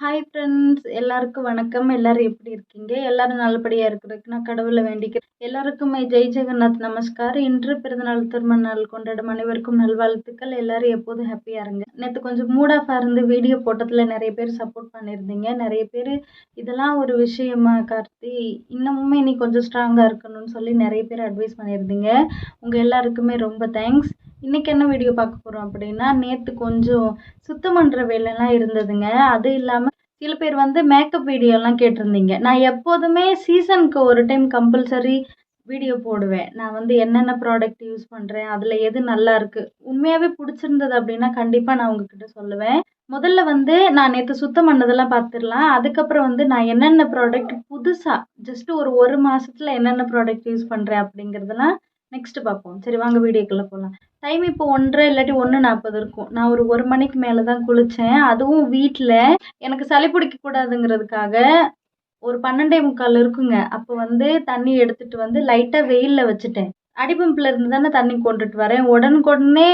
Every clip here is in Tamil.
ஹாய் ஃப்ரெண்ட்ஸ், எல்லாருக்கும் வணக்கம். எல்லாரும் எப்படி இருக்கீங்க? எல்லாரும் நல்லபடியா இருக்கிறதுக்கு நான் கடவுளை வேண்டிக்கிறேன். எல்லாருக்குமே ஜெய் ஜெகநாத் நமஸ்கார். இன்று பிறந்தநாள் திருமண நாள் கொண்டாடும் அனைவருக்கும் நல்வாழ்த்துக்கள். எல்லாரும் எப்போதும் ஹாப்பியா இருங்க. நேற்று கொஞ்சம் மூட் ஆஃப் இருந்து வீடியோ போட்டதுல நிறைய பேர் சப்போர்ட் பண்ணியிருந்தீங்க. நிறைய பேர் இதெல்லாம் ஒரு விஷயமா கார்த்தி, இன்னமுமே நீ கொஞ்சம் ஸ்ட்ராங்கா இருக்கணும்னு சொல்லி நிறைய பேர் அட்வைஸ் பண்ணியிருந்தீங்க. உங்க எல்லாருக்குமே ரொம்ப தேங்க்ஸ். இன்னைக்கு என்ன வீடியோ பார்க்க போறோம் அப்படின்னா, நேற்று கொஞ்சம் சுத்தம் பண்ற வேலைலாம் இருந்ததுங்க. அது இல்லாம சில பேர் வந்து மேக்கப் வீடியோ எல்லாம் கேட்டிருந்தீங்க. நான் எப்போதுமே சீசனுக்கு ஒரு டைம் கம்பல்சரி வீடியோ போடுவேன். நான் வந்து என்னென்ன ப்ராடக்ட் யூஸ் பண்றேன், அதுல எது நல்லா இருக்கு, உண்மையாவே பிடிச்சிருந்தது அப்படின்னா கண்டிப்பா நான் உங்ககிட்ட சொல்லுவேன். முதல்ல வந்து நான் நேற்று சுத்தம் பண்ணதெல்லாம் பார்த்துடலாம். அதுக்கப்புறம் வந்து நான் என்னென்ன ப்ராடக்ட் புதுசா ஜஸ்ட் ஒரு மாசத்துல என்னென்ன ப்ராடக்ட் யூஸ் பண்றேன் அப்படிங்கிறதெல்லாம் நெக்ஸ்ட் பார்ப்போம். சரி, வாங்க வீடியோக்குள்ள போகலாம். டைம் இப்போ 1:30 இல்லாட்டி 1:40 இருக்கும். நான் ஒரு மணிக்கு மேலே தான் குளித்தேன். அதுவும் வீட்டில் எனக்கு சளி பிடிக்க கூடாதுங்கிறதுக்காக ஒரு 12:45 இருக்குங்க. அப்போ வந்து தண்ணி எடுத்துட்டு வந்து லைட்டாக வெயிலில் வச்சுட்டேன். அடிப்பம்பில் இருந்து தானே தண்ணி கொண்டுட்டு வரேன். உடனுக்குடனே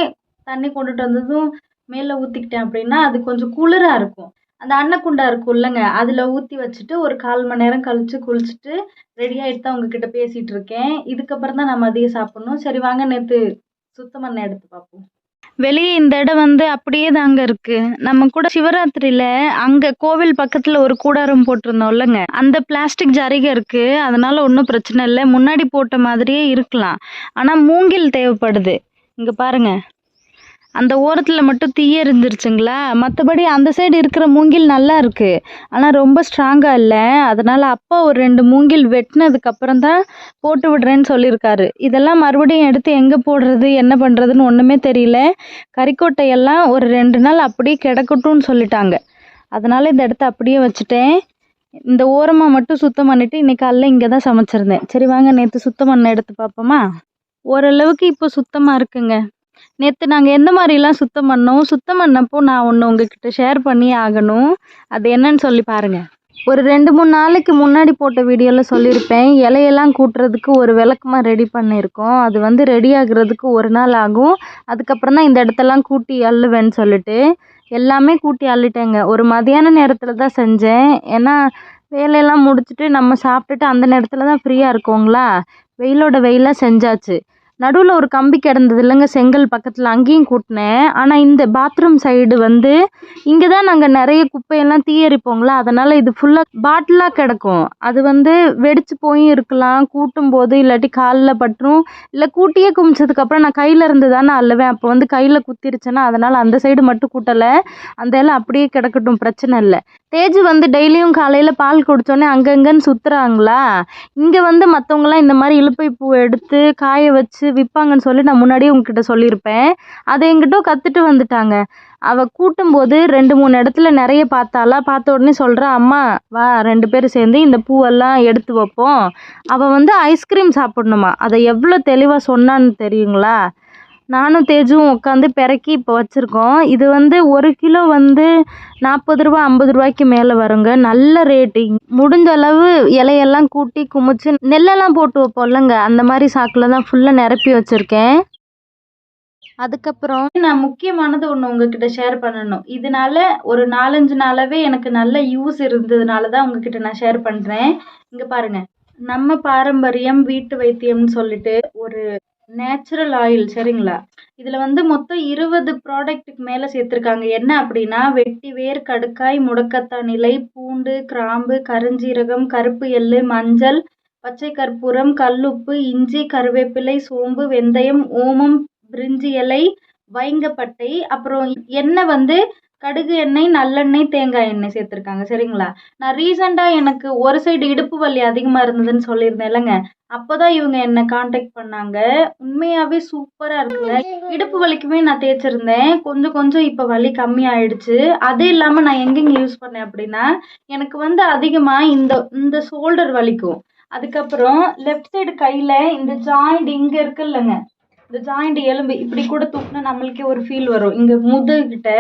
தண்ணி கொண்டுட்டு வந்ததும் மேலே ஊற்றிக்கிட்டேன் அப்படின்னா அது கொஞ்சம் குளிராக இருக்கும். அந்த அன்னக்குண்டா இருக்கும் இல்லைங்க, அதில் ஊற்றி வச்சுட்டு ஒரு 1/4 மணி நேரம் கழித்து குளிச்சுட்டு ரெடி ஆகிட்டு தான் உங்ககிட்ட பேசிகிட்டு இருக்கேன். இதுக்கப்புறம் தான் நான் மதியம் சாப்பிட்ணும். சரி, வாங்க நேற்று சுத்தம் பண்ண எடுத்து பார்ப்போம். வெளியே இந்த இடம் வந்து அப்படியே தாங்க இருக்கு. நம்ம கூட சிவராத்திரியில அங்க கோவில் பக்கத்துல ஒரு கூடாரம் போட்டிருந்தோம் இல்லைங்க, அந்த பிளாஸ்டிக் ஜரிகை இருக்கு. அதனால ஒன்றும் பிரச்சனை இல்லை, முன்னாடி போட்ட மாதிரியே இருக்கலாம். ஆனா மூங்கில் தேவைப்படுது. இங்க பாருங்க, அந்த ஓரத்துல மட்டும் தீய இருந்துருச்சுங்களா. மற்றபடி அந்த சைடு இருக்கிற மூங்கில் நல்லா இருக்கு, ஆனா ரொம்ப ஸ்ட்ராங்கா இல்லை. அதனால அப்பா ஒரு 2 மூங்கில் வெட்டினதுக்கு அப்புறம் தான் போட்டு விடுறேன்னு சொல்லியிருக்காரு. இதெல்லாம் மறுபடியும் எடுத்து எங்க போடுறது என்ன பண்றதுன்னு ஒண்ணுமே தெரியல. கறிக்கொட்டையெல்லாம் ஒரு 2 நாள் அப்படியே கிடக்கட்டும்னு சொல்லிட்டாங்க. அதனால இந்த இடத்த அப்படியே வச்சுட்டேன். இந்த ஓரமா மட்டும் சுத்தம் பண்ணிட்டு இன்னைக்கு காலைல இங்கே தான் சமைச்சிருந்தேன். சரி, வாங்க நேற்று சுத்தம் பண்ண எடுத்து பார்ப்போமா. ஓரளவுக்கு இப்போ சுத்தமா இருக்குங்க. நேற்று நாங்கள் எந்த மாதிரிலாம் சுத்தம் பண்ணோம், சுத்தம் பண்ணப்போ நான் ஒன்று உங்ககிட்ட ஷேர் பண்ணி ஆகணும். அது என்னன்னு சொல்லி பாருங்க. ஒரு 2-3 நாளைக்கு முன்னாடி போட்ட வீடியோவில் சொல்லியிருப்பேன், இலையெல்லாம் கூட்டுறதுக்கு ஒரு விளக்கமா ரெடி பண்ணியிருக்கோம். அது வந்து ரெடி ஆகுறதுக்கு 1 நாள் ஆகும். அதுக்கப்புறம் தான் இந்த இடத்தெல்லாம் கூட்டி அள்ளுவேன்னு சொல்லிட்டு எல்லாமே கூட்டி அள்ளிட்டேங்க. ஒரு மதியான நேரத்தில் தான் செஞ்சேன். ஏன்னா வேலையெல்லாம் முடிச்சுட்டு நம்ம சாப்பிட்டுட்டு அந்த நேரத்தில் தான் ஃப்ரீயாக இருக்கோங்களா. வெயிலோட வெயிலாக செஞ்சாச்சு. நடுவில் ஒரு கம்பி கிடந்தது இல்லைங்க செங்கல் பக்கத்தில், அங்கேயும் கூட்டினேன். ஆனால் இந்த பாத்ரூம் சைடு வந்து இங்கே தான் நாங்கள் நிறைய குப்பையெல்லாம் தீயரிப்போங்களா, அதனால் இது ஃபுல்லாக பாட்டிலாக கிடக்கும். அது வந்து வெடிச்சு போயும் இருக்கலாம் கூட்டும் போது, இல்லாட்டி காலில் பற்றும். இல்லை கூட்டியே குமிச்சதுக்கப்புறம் நான் கையில் இருந்து தானே அள்ளுவேன், அப்போ வந்து கையில் குத்திருச்சுன்னா அதனால் அந்த சைடு மட்டும் கூட்டலை. அந்த எல்லாம் அப்படியே கிடக்கட்டும், பிரச்சனை இல்லை. தேஜு வந்து டெய்லியும் காலையில் பால் குடித்தோடனே அங்கங்கன்னு சுற்றுறாங்களா. இங்கே வந்து மற்றவங்களாம் இந்த மாதிரி இலுப்பை பூ எடுத்து காய வச்சு விற்பாங்கன்னு சொல்லி நான் முன்னாடியே உங்ககிட்ட சொல்லியிருப்பேன். அதை எங்கிட்ட கற்றுட்டு வந்துட்டாங்க. அவள் கூட்டும்போது 2-3 இடத்துல நிறைய பார்த்தாளா. பார்த்த உடனே சொல்கிறா, அம்மா வா 2 பேரும் சேர்ந்து இந்த பூவெல்லாம் எடுத்து வைப்போம். அவள் வந்து ஐஸ்கிரீம் சாப்பிடணுமா. அதை எவ்வளோ தெளிவாக சொன்னான்னு தெரியுங்களா. நானும் தேஜும் உட்காந்து பிறக்கி இப்போ வச்சுருக்கோம். இது வந்து 1 கிலோ வந்து 40 ரூபா 50 ரூபாய்க்கு மேலே வருங்க. நல்ல ரேட்டு. முடிஞ்ச அளவு இலையெல்லாம் கூட்டி குமிச்சு நெல்லெல்லாம் போட்டு வைப்போம் இல்லைங்க, அந்த மாதிரி சாக்கில் தான் ஃபுல்லாக நிரப்பி வச்சுருக்கேன். அதுக்கப்புறம் நான் முக்கியமானது ஒன்று உங்ககிட்ட ஷேர் பண்ணணும். இதனால ஒரு 4-5 நாளாவே எனக்கு நல்ல யூஸ் இருந்ததுனால தான் உங்ககிட்ட நான் ஷேர் பண்ணுறேன். இங்கே பாருங்க, நம்ம பாரம்பரியம் வீட்டு வைத்தியம்னு சொல்லிட்டு ஒரு நேச்சுரல் ஆயில், சரிங்களா. இதில் வந்து மொத்தம் 20 ப்ராடக்ட்டுக்கு மேலே சேர்த்துருக்காங்க. என்ன அப்படின்னா, வெட்டி வேர், கடுக்காய், முடக்கத்தான் இலை, பூண்டு, கிராம்பு, கருஞ்சீரகம், கருப்பு எள்ளு, மஞ்சள், பச்சை கற்பூரம், கல்லுப்பு, இஞ்சி, கருவேப்பிலை, சோம்பு, வெந்தயம், ஓமம், பிரிஞ்சி இலை, வைங்கப்பட்டை, அப்புறம் எண்ணெய் வந்து கடுகு எண்ணெய், நல்லெண்ணெய், தேங்காய் எண்ணெய் சேர்த்துருக்காங்க, சரிங்களா. நான் ரீசெண்டாக எனக்கு ஒரு சைடு இடுப்பு வலி அதிகமாக இருந்ததுன்னு சொல்லியிருந்தேன் இல்லைங்க, அப்போதான் இவங்க என்னை காண்டாக்ட் பண்ணாங்க. உண்மையாகவே சூப்பராக இருக்குங்க. இடுப்பு வலிக்குமே நான் தேய்ச்சிருந்தேன். கொஞ்சம் கொஞ்சம் இப்போ வலி கம்மி ஆயிடுச்சு. அது இல்லாமல் நான் எங்கெங்கே யூஸ் பண்ணேன் அப்படின்னா, எனக்கு வந்து அதிகமாக இந்த ஷோல்டர் வலிக்கும். அதுக்கப்புறம் லெஃப்ட் சைடு கையில் இந்த ஜாயிண்ட் இங்கே இருக்கு இல்லைங்க, இந்த ஜாயிண்ட் எலும்பு இப்படி கூட தூக்குனா நம்மளுக்கே ஒரு ஃபீல் வரும். இங்கே முதுகிட்ட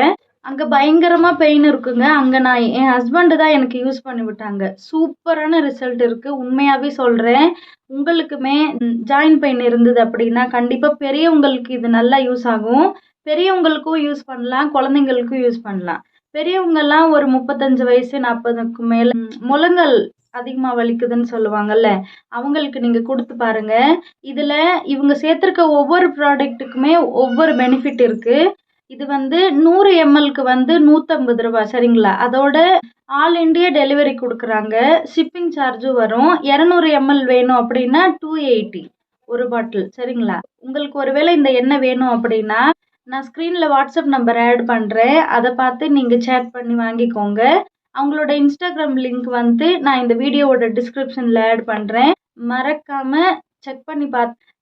அங்கே பயங்கரமாக பெயின் இருக்குங்க. அங்கே நான் என் ஹஸ்பண்டு தான் எனக்கு யூஸ் பண்ணி விட்டாங்க. சூப்பரான ரிசல்ட் இருக்குது, உண்மையாகவே சொல்கிறேன். உங்களுக்குமே ஜாயிண்ட் பெயின் இருந்தது அப்படின்னா கண்டிப்பாக பெரியவங்களுக்கு இது நல்லா யூஸ் ஆகும். பெரியவங்களுக்கும் யூஸ் பண்ணலாம், குழந்தைங்களுக்கும் யூஸ் பண்ணலாம். பெரியவங்கெல்லாம் ஒரு 35 வயசு 40க்கு மேல முழங்கால் அதிகமா வலிக்குதுன்னு சொல்லுவாங்கல்ல, அவங்களுக்கு நீங்க குடுத்து பாருங்க. இதுல இவங்க சேர்த்திருக்க ஒவ்வொரு ப்ராடக்ட்டுக்குமே ஒவ்வொரு பெனிஃபிட் இருக்கு. இது வந்து 100 எம்எல்க்கு வந்து ரூ. 150 சரிங்களா? அதோட ஆல் இண்டியா டெலிவரி குடுக்குறாங்க. ஷிப்பிங் சார்ஜும் வரும். 200 எம்எல் வேணும் அப்படின்னா 280 ஒரு பாட்டில் சரிங்களா? உங்களுக்கு ஒருவேளை இந்த எண்ணெய் வேணும் அப்படின்னா, நான் ஸ்க்ரீன்ல வாட்ஸ்அப் நம்பர் ஆட் பண்றேன். அத பார்த்து நீங்க சேட் பண்ணி வாங்கிக்கோங்க. அவங்களோட இன்ஸ்டாகிராம் லிங்க் வந்து நான் இந்த வீடியோவோட டிஸ்கிரிப்ஷன்ல ஆட் பண்றேன். மறக்காம செக் பண்ணி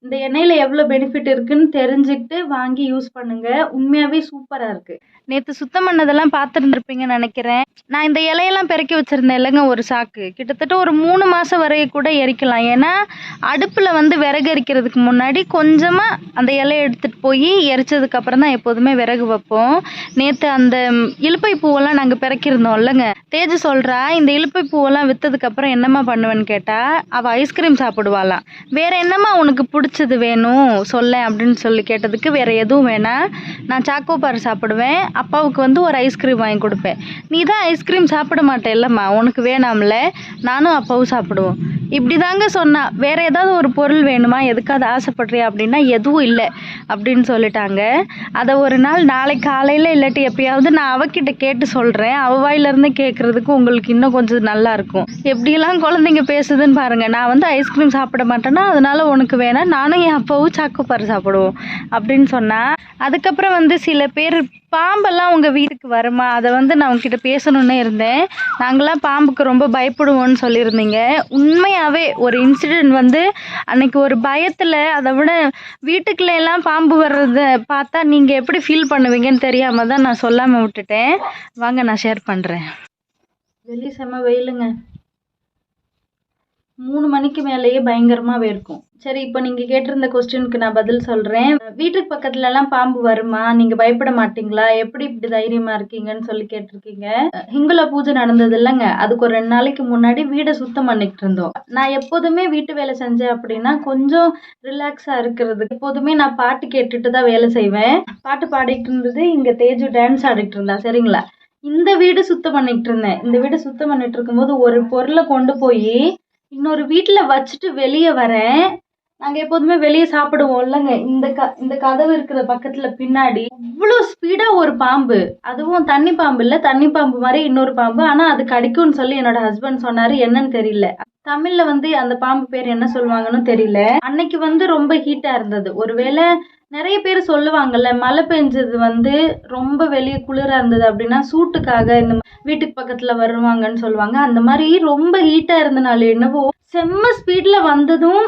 இந்த எண்ணெயில எவ்வளோ பெனிஃபிட் இருக்குன்னு தெரிஞ்சுக்கிட்டு வாங்கி யூஸ் பண்ணுங்க. உண்மையாவே சூப்பரா இருக்கு. நேத்து சுத்தம் பண்ணதெல்லாம் பார்த்துருந்துருப்பீங்கன்னு நினைக்கிறேன். நான் இந்த இலையெல்லாம் பெருக்கி வச்சிருந்தேன் இல்லைங்க ஒரு சாக்கு. கிட்டத்தட்ட ஒரு 3 மாசம் வரையும் கூட எரிக்கலாம். ஏன்னா அடுப்புல வந்து விறகு எரிக்கிறதுக்கு முன்னாடி கொஞ்சமா அந்த இலைய எடுத்துட்டு போய் எரிச்சதுக்கு அப்புறம் தான் எப்போதுமே விறகு வைப்போம். நேத்து அந்த இலுப்பை பூவெல்லாம் நாங்க பிறக்கிருந்தோம் இல்லைங்க. தேஜு சொல்றா, இந்த இலுப்பை பூவெல்லாம் வித்ததுக்கு அப்புறம் என்னம்மா பண்ணுவேன்னு கேட்டா, அவ ஐஸ்கிரீம் சாப்பிடுவாளாம். வேற என்னம்மா உனக்கு பிடிச்சது வேணும் சொல்லேன் அப்படின்னு சொல்லி கேட்டதுக்கு, வேற எதுவும் வேணாம், நான் சாக்கோபார் சாப்பிடுவேன், அப்பாவுக்கு வந்து ஒரு ஐஸ்கிரீம் வாங்கி கொடுப்பேன். நீ தான் ஐஸ்கிரீம் சாப்பிட மாட்டேன் இல்லைம்மா, உனக்கு வேணாம்ல, நானும் அப்பாவும் சாப்பிடுவோம். இப்படி தாங்க சொன்னா. வேற ஏதாவது ஒரு பொருள் வேணுமா, எதுக்காவது ஆசைப்படுறியா அப்படின்னா எதுவும் இல்லை அப்படின்னு சொல்லிட்டாங்க. அதை ஒரு நாளைக்கு காலையில் இல்லாட்டி எப்பயாவது நான் அவகிட்ட கேட்டு சொல்கிறேன். அவ வாயிலிருந்து கேட்குறதுக்கு உங்களுக்கு இன்னும் கொஞ்சம் நல்லா இருக்கும். எப்படியெல்லாம் குழந்தைங்க பேசுதுன்னு பாருங்க. நான் வந்து ஐஸ்கிரீம் சாப்பிட மாட்டேன்னா அதனால உனக்கு வேணாம், நானும் என் அப்பாவும் சாக்கோபார் சாப்பிடுவோம் அப்படின்னு சொன்னா. அதுக்கப்புறம் வந்து சில பேர் பாம்பெல்லாம் உங்கள் வீட்டுக்கு வருமா, அதை வந்து நான் உங்ககிட்ட பேசணுன்னே இருந்தேன். நாங்களாம் பாம்புக்கு ரொம்ப பயப்படுவோம்னு சொல்லியிருந்தீங்க. உண்மையாகவே ஒரு இன்சிடெண்ட் வந்து அன்னைக்கு ஒரு பயத்தில், அதை விட வீட்டுக்குள்ள எல்லாம் பாம்பு வர்றதை பார்த்தா நீங்கள் எப்படி ஃபீல் பண்ணுவீங்கன்னு தெரியாமல் தான் நான் சொல்லாமல் விட்டுட்டேன். வாங்க நான் ஷேர் பண்ணுறேன். வெளியே செம்ம வெயிலுங்க. 3 மணிக்கு மேலேயே பயங்கரமாகவே இருக்கும். சரி, இப்போ நீங்கள் கேட்டிருந்த கொஸ்டினுக்கு நான் பதில் சொல்கிறேன். வீட்டுக்கு பக்கத்துலலாம் பாம்பு வருமா, நீங்கள் பயப்பட மாட்டீங்களா, எப்படி இப்படி தைரியமாக இருக்கீங்கன்னு சொல்லி கேட்டிருக்கீங்க. ஹிங்குல பூஜை நடந்தது இல்லைங்க, அதுக்கு ஒரு 2 நாளைக்கு முன்னாடி வீடை சுத்தம் பண்ணிக்கிட்டு இருந்தோம். நான் எப்போதுமே வீட்டு வேலை செஞ்சேன் அப்படின்னா கொஞ்சம் ரிலாக்ஸாக இருக்கிறதுக்கு எப்போதுமே நான் பாட்டு கேட்டுட்டு தான் வேலை செய்வேன். பாட்டு பாடிட்டு இருந்தது, இங்கே தேஜு டான்ஸ் ஆடிட்டு இருந்தா சரிங்களா. இந்த வீடு சுத்தம் பண்ணிட்டு இருந்தேன். இந்த வீடு சுத்தம் பண்ணிட்டு இருக்கும்போது ஒரு பொருளை கொண்டு போய் இன்னொரு வீட்டில் வச்சுட்டு வெளியே வரேன். நாங்கள் எப்போதுமே வெளியே சாப்பிடுவோம் இல்லைங்க, இந்த கதவு இருக்கிற பக்கத்தில் பின்னாடி இவ்வளோ ஸ்பீடாக ஒரு பாம்பு, அதுவும் தண்ணி பாம்பு இல்லை, தண்ணி பாம்பு மாதிரி இன்னொரு பாம்பு, ஆனால் அது கடிக்கும்னு சொல்லி என்னோட ஹஸ்பண்ட் சொன்னார். என்னன்னு தெரியல, தமிழில் வந்து அந்த பாம்பு பேர் என்ன சொல்லுவாங்கன்னு தெரியல. அன்னைக்கு வந்து ரொம்ப ஹீட்டாக இருந்தது. ஒருவேளை நிறைய பேர் சொல்லுவாங்கல்ல, மழை பெஞ்சது வந்து ரொம்ப வெளியே குளிராக இருந்தது அப்படின்னா சூட்டுக்காக இந்த வீட்டுக்கு பக்கத்தில் வருவாங்கன்னு சொல்லுவாங்க. அந்த மாதிரி ரொம்ப ஹீட்டாக இருந்தனால என்னவோ செம்ம ஸ்பீடில் வந்ததும்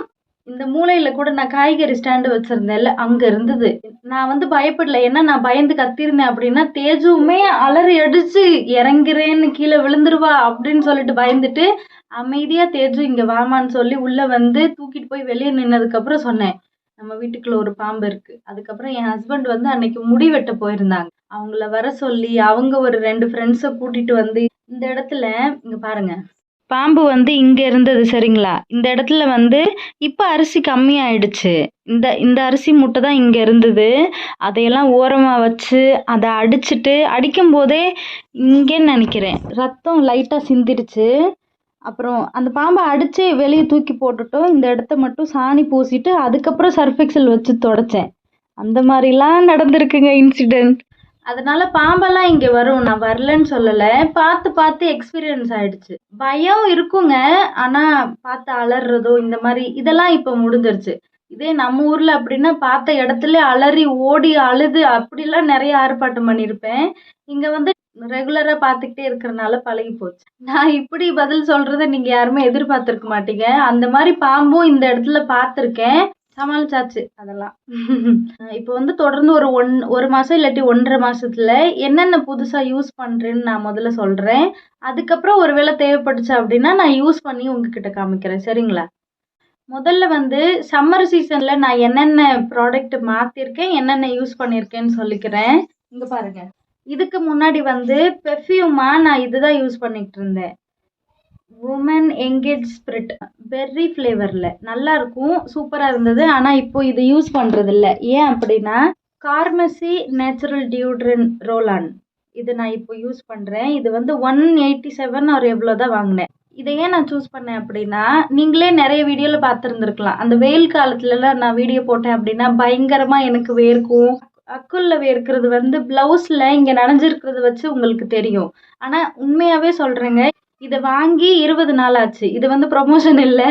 இந்த மூலையில கூட நான் காய்கறி ஸ்டாண்டு வச்சிருந்தேன்ல, அங்க இருந்தது. நான் வந்து பயப்படல, ஏன்னா நான் பயந்து கத்திருந்தேன் அப்படின்னா தேஜுவுமே அலறி அடிச்சு இறங்குறேன்னு கீழே விழுந்துருவா அப்படின்னு சொல்லிட்டு பயந்துட்டு அமைதியா தேஜு இங்க வாமான்னு சொல்லி உள்ள வந்து தூக்கிட்டு போய் வெளியே நின்னதுக்கு அப்புறம் சொன்னேன், நம்ம வீட்டுக்குள்ள ஒரு பாம்பு இருக்கு. அதுக்கப்புறம் என் ஹஸ்பண்ட் வந்து அன்னைக்கு முடி வெட்ட போயிருந்தாங்க. அவங்கள வர சொல்லி அவங்க ஒரு 2 ஃப்ரெண்ட்ஸை கூட்டிட்டு வந்து இந்த இடத்துல இங்க பாருங்க, பாம்பு வந்து இங்க இருந்தது சரிங்களா. இந்த இடத்துல வந்து இப்ப அரிசி கம்மியாயிடுச்சு. இந்த அரிசி மூட்டை தான் இங்க இருந்தது. அதையெல்லாம் ஓரமா வச்சு அதை அடிக்கும் போதே இங்கேன்னு நினைக்கிறேன் ரத்தம் லைட்டா சிந்திடுச்சு. அப்புறம் அந்த பாம்பை அடிச்சு வெளியே தூக்கி போட்டுட்டோம். இந்த இடத்த மட்டும் சாணி பூசிட்டு அதுக்கப்புறம் சர்ஃபெக்சல் வச்சு தொடச்சேன். அந்த மாதிரிலாம் நடந்திருக்குங்க இன்சிடென்ட். அதனால பாம்பெல்லாம் இங்கே வரும், நான் வரலன்னு சொல்லலை. பார்த்து எக்ஸ்பீரியன்ஸ் ஆயிடுச்சு. பயம் இருக்குங்க, ஆனால் பார்த்து அலறதோ இந்த மாதிரி இதெல்லாம் இப்போ முடிஞ்சிருச்சு. இதே நம்ம ஊரில் அப்படின்னா பார்த்த இடத்துல அலறி ஓடி அழுது அப்படிலாம் நிறைய ஆர்ப்பாட்டம் பண்ணியிருப்பேன். இங்கே வந்து ரெகுலராக பார்த்துக்கிட்டே இருக்கிறனால பழகி போச்சு. நான் இப்படி பதில் சொல்கிறத நீங்கள் யாருமே எதிர்பார்த்துருக்க மாட்டீங்க. அந்த மாதிரி பாம்பும் இந்த இடத்துல பார்த்துருக்கேன், சமாளிச்சாச்சு அதெல்லாம். இப்போ வந்து தொடர்ந்து ஒரு மாதம் இல்லாட்டி 1.5 மாதத்துல என்னென்ன புதுசாக யூஸ் பண்ணுறேன்னு நான் முதல்ல சொல்கிறேன். அதுக்கப்புறம் ஒரு வேளை தேவைப்பட்டுச்சு அப்படின்னா நான் யூஸ் பண்ணி உங்ககிட்ட காமிக்கிறேன் சரிங்களா. முதல்ல வந்து சம்மர் சீசனில் நான் என்னென்ன ப்ராடக்ட் மாற்றிருக்கேன், என்னென்ன யூஸ் பண்ணியிருக்கேன்னு சொல்லிக்கிறேன். இங்கே பாருங்க, இதுக்கு முன்னாடி வந்து பெர்ஃப்யூமாக நான் இதுதான் யூஸ் பண்ணிக்கிட்டு இருந்தேன். உமன் எங்கேஜ் ஸ்பிரிட் பெர்ரி ஃப்ளேவரில் நல்லா இருக்கும், சூப்பராக இருந்தது. ஆனால் இப்போ இது யூஸ் பண்ணுறது இல்லை. ஏன் அப்படின்னா கார்மசி நேச்சுரல் டியூட்ரன் ரோல் ஆன் இது நான் இப்போ யூஸ் பண்ணுறேன். இது வந்து 187 ஒரு எவ்வளோ தான் வாங்கினேன். இதை ஏன் நான் சூஸ் பண்ணேன் அப்படின்னா, நீங்களே நிறைய வீடியோவில் பார்த்துருந்துருக்கலாம். அந்த வெயில் காலத்துலலாம் நான் வீடியோ போட்டேன் அப்படின்னா பயங்கரமாக எனக்கு வேர்க்கும். அக்குளில் வேர்க்கிறது வந்து ப்ளவுஸில் இங்கே நனைஞ்சிருக்கிறத வச்சு உங்களுக்கு தெரியும். ஆனால் உண்மையாகவே சொல்கிறேங்க, இதை வாங்கி 20 நாள் ஆச்சு. இது வந்து ப்ரொமோஷன் இல்லை.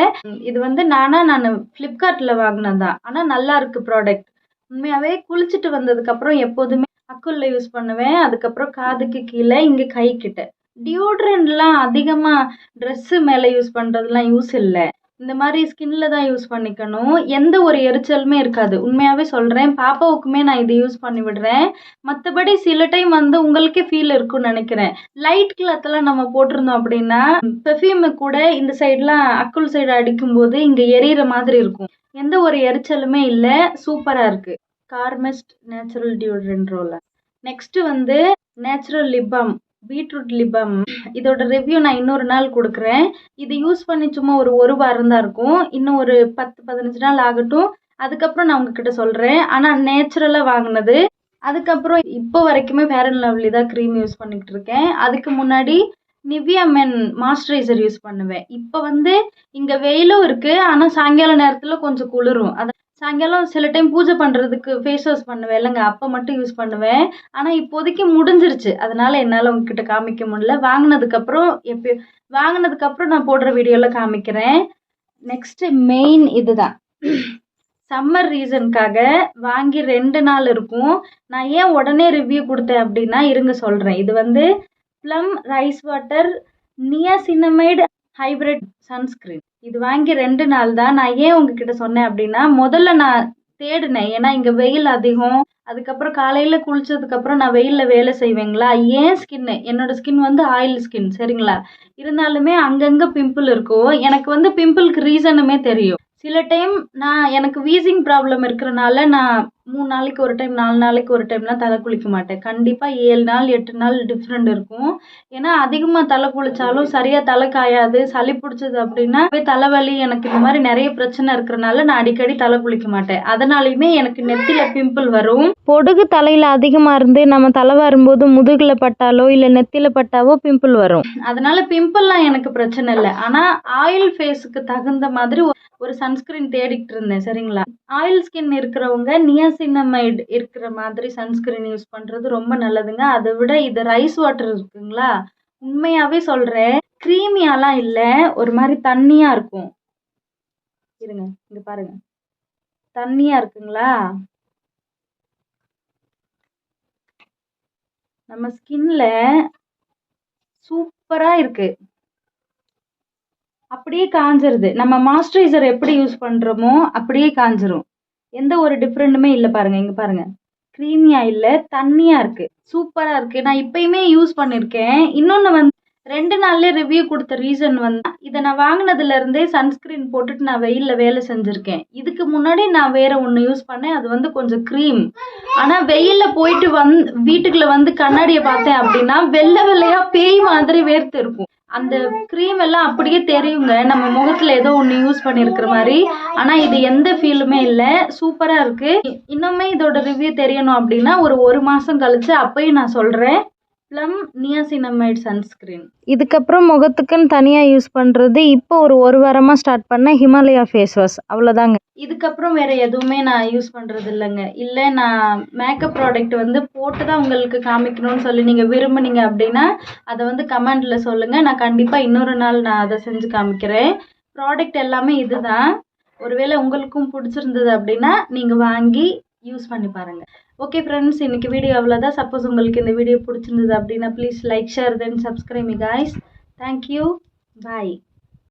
இது வந்து நான் ஃப்ளிப்கார்ட்டில் வாங்கினது தான். ஆனால் நல்லா இருக்கு ப்ராடக்ட். உண்மையாகவே குளிச்சுட்டு வந்ததுக்கப்புறம் எப்போதுமே அக்குளில் யூஸ் பண்ணுவேன். அதுக்கப்புறம் காதுக்கு கீழே இங்கே கை கிட்ட. டியோட்ரண்ட்லாம் அதிகமாக ட்ரெஸ்ஸு மேலே யூஸ் பண்ணுறதுலாம் யூஸ் இல்லை. இந்த மாதிரி ஸ்கின்ல தான் யூஸ் பண்ணிக்கணும். எந்த ஒரு எரிச்சலுமே இருக்காது. உண்மையாகவே சொல்கிறேன். பாப்பாவுக்குமே நான் இது யூஸ் பண்ணி விடுறேன். மற்றபடி சில டைம் வந்து உங்களுக்கே ஃபீல் இருக்கும்னு நினைக்கிறேன். லைட் கிளாத்தெல்லாம் நம்ம போட்டிருந்தோம் அப்படின்னா பெர்ஃப்யூமு கூட இந்த சைட்லாம் அக்குள் சைடு அடிக்கும்போது இங்கே எரியிற மாதிரி இருக்கும். எந்த ஒரு எரிச்சலுமே இல்லை. சூப்பராக இருக்குது. கார்மெஸ்ட் நேச்சுரல் டியோட்ரண்ட் ரோலர். நெக்ஸ்ட்டு வந்து natural lip balm, beetroot lip balm. இதோட ரிவ்யூ நான் இன்னொரு நாள் கொடுக்குறேன். இது யூஸ் பண்ணி சும்மா ஒரு வாரம் தான் இருக்கும். இன்னும் ஒரு 10-15 நாள் ஆகட்டும். அதுக்கப்புறம் நான் உங்ககிட்ட சொல்கிறேன். ஆனால் நேச்சுரலாக வாங்கினது. அதுக்கப்புறம் இப்போ வரைக்குமே ஃபேர் அண்ட் லவ்லி தான் க்ரீம் யூஸ் பண்ணிக்கிட்டு இருக்கேன். அதுக்கு முன்னாடி நிவ்யா மென் மாய்ஸ்சரைசர் யூஸ் பண்ணுவேன். இப்போ வந்து இங்கே வெயிலும் இருக்குது. ஆனால் சாயங்கால நேரத்தில் கொஞ்சம் குளிரும். சாயங்காலம் சில டைம் பூஜை பண்ணுறதுக்கு ஃபேஸ் வாஷ் பண்ணுவேன் இல்லைங்க, அப்போ மட்டும் யூஸ் பண்ணுவேன். ஆனால் இப்போதைக்கு முடிஞ்சிருச்சு. அதனால் என்னால் உங்ககிட்ட காமிக்க முடியல. வாங்கினதுக்கப்புறம் நான் போடுற வீடியோவில் காமிக்கிறேன். நெக்ஸ்ட்டு மெயின் இதுதான். சம்மர் ரீசனுக்காக வாங்கி 2 நாள் இருக்கும். நான் ஏன் உடனே ரிவ்யூ கொடுத்தேன் அப்படின்னா இருங்க சொல்கிறேன். இது வந்து plum rice water niacinamide hybrid sunscreen. இது வாங்கி 2 நாள் தான். நான் ஏன் உங்ககிட்ட சொன்னேன் அப்படின்னா, முதல்ல நான் தேடினேன். ஏன்னா இங்கே வெயில் அதிகம். அதுக்கப்புறம் காலையில் குளிச்சதுக்கப்புறம் நான் வெயிலில் வேலை செய்வேங்களா. என்னோட ஸ்கின் வந்து ஆயில் ஸ்கின் சரிங்களா. இருந்தாலுமே அங்கங்கே பிம்பிள் இருக்கும். எனக்கு வந்து பிம்பிளுக்கு ரீசனுமே தெரியும். சில டைம் எனக்கு வீசிங் ப்ராப்ளம் இருக்கிறனால நான் 3 நாளைக்கு ஒரு டைம் 4 நாளைக்கு ஒரு டைம்லாம் தலை குளிக்க மாட்டேன். கண்டிப்பாக 7 நாள் 8 நாள் டிஃப்ரெண்ட் இருக்கும். ஏன்னா அதிகமாக தலை குளித்தாலும் சரியாக தலை காயாது. சளி பிடிச்சது அப்படின்னா தலைவலி, எனக்கு இந்த மாதிரி நிறைய பிரச்சனை இருக்கிறனால நான் அடிக்கடி தலை குளிக்க மாட்டேன். அதனாலையுமே எனக்கு நெத்தியில் பிம்பிள் வரும். பொடுகு தலையில் அதிகமாக இருந்து நம்ம தலை வரும்போது முதுகில் பட்டாலோ இல்லை நெத்தியில் பட்டாவோ பிம்பிள் வரும். அதனால பிம்பிள்லாம் எனக்கு பிரச்சனை இல்லை. ஆனால் ஆயில் ஃபேஸுக்கு தகுந்த மாதிரி ஒரு சன்ஸ்கிரீன் தேடிக்கிட்டு இருந்தேன் சரிங்களா. ஆயில் ஸ்கின் இருக்கிறவங்க நியாசினமைடு இருக்கிற மாதிரி சன்ஸ்கிரீன் யூஸ் பண்ணுறது ரொம்ப நல்லதுங்க. அதை விட இது ரைஸ் வாட்டர் இருக்குங்களா, உண்மையாகவே சொல்கிறேன், க்ரீமியாலாம் இல்லை, ஒரு மாதிரி தண்ணியாக இருக்கும். இருங்க இங்கே பாருங்க, தண்ணியாக இருக்குங்களா. நம்ம ஸ்கின்ல சூப்பராக இருக்குது. அப்படியே காஞ்சிருது. நம்ம மாய்ஸ்சரைசர் எப்படி யூஸ் பண்ணுறோமோ அப்படியே காஞ்சிரும். எந்த ஒரு டிஃப்ரெண்ட்டுமே இல்லை. பாருங்கள் இங்கே பாருங்கள், க்ரீமியாக இல்லை, தண்ணியாக இருக்குது. சூப்பராக இருக்குது. நான் இப்போயுமே யூஸ் பண்ணியிருக்கேன். இன்னொன்று வந்து 2 நாள்லேயே ரிவ்யூ கொடுத்த ரீசன் வந்து இதை நான் வாங்கினதுலேருந்தே சன்ஸ்க்ரீன் போட்டுட்டு நான் வெயிலில் வேலை செஞ்சுருக்கேன். இதுக்கு முன்னாடி நான் வேறு ஒன்று யூஸ் பண்ணேன். அது வந்து கொஞ்சம் க்ரீம். ஆனால் வெயிலில் போயிட்டு வீட்டுக்குள்ளே வந்து கண்ணாடியை பார்த்தேன் அப்படின்னா வெள்ளையாக பேய் மாதிரி வேர்த்து இருக்கும். அந்த க்ரீம் எல்லாம் அப்படியே தெரியுங்க, நம்ம முகத்தில் ஏதோ ஒன்று யூஸ் பண்ணியிருக்கிற மாதிரி. ஆனால் இது எந்த ஃபீலுமே இல்லை. சூப்பராக இருக்குது. இன்னுமே இதோட ரிவ்யூ தெரியணும் அப்படின்னா ஒரு மாதம் கழிச்சு அப்பயும் நான் சொல்கிறேன். Plum niacinamide sunscreen. இதுக்கப்புறம் முகத்துக்குன்னு தனியாக யூஸ் பண்ணுறது இப்போ ஒரு வாரமாக ஸ்டார்ட் பண்ண ஹிமாலயா ஃபேஸ் வாஷ். அவ்வளோதாங்க. இதுக்கப்புறம் வேறு எதுவுமே நான் யூஸ் பண்ணுறது இல்லைங்க. இல்லை நான் மேக்கப் ப்ராடக்ட் வந்து போட்டு தான் உங்களுக்கு காமிக்கணும்னு சொல்லி நீங்கள் விரும்புனீங்க அப்படின்னா அதை வந்து கமெண்டில் சொல்லுங்கள். நான் கண்டிப்பாக இன்னொரு நாள் நான் அதை செஞ்சு காமிக்கிறேன். ப்ராடக்ட் எல்லாமே இதுதான். ஒருவேளை உங்களுக்கும் பிடிச்சிருந்தது அப்படின்னா நீங்கள் வாங்கி யூஸ் பண்ணி பாருங்கள். ஓகே ஃப்ரெண்ட்ஸ், இன்றைக்கி வீடியோ அவ்வளோதான். சப்போஸ் உங்களுக்கு இந்த வீடியோ பிடிச்சிருந்தது அப்படின்னா please like, share, then subscribe me guys. Thank you. Bye.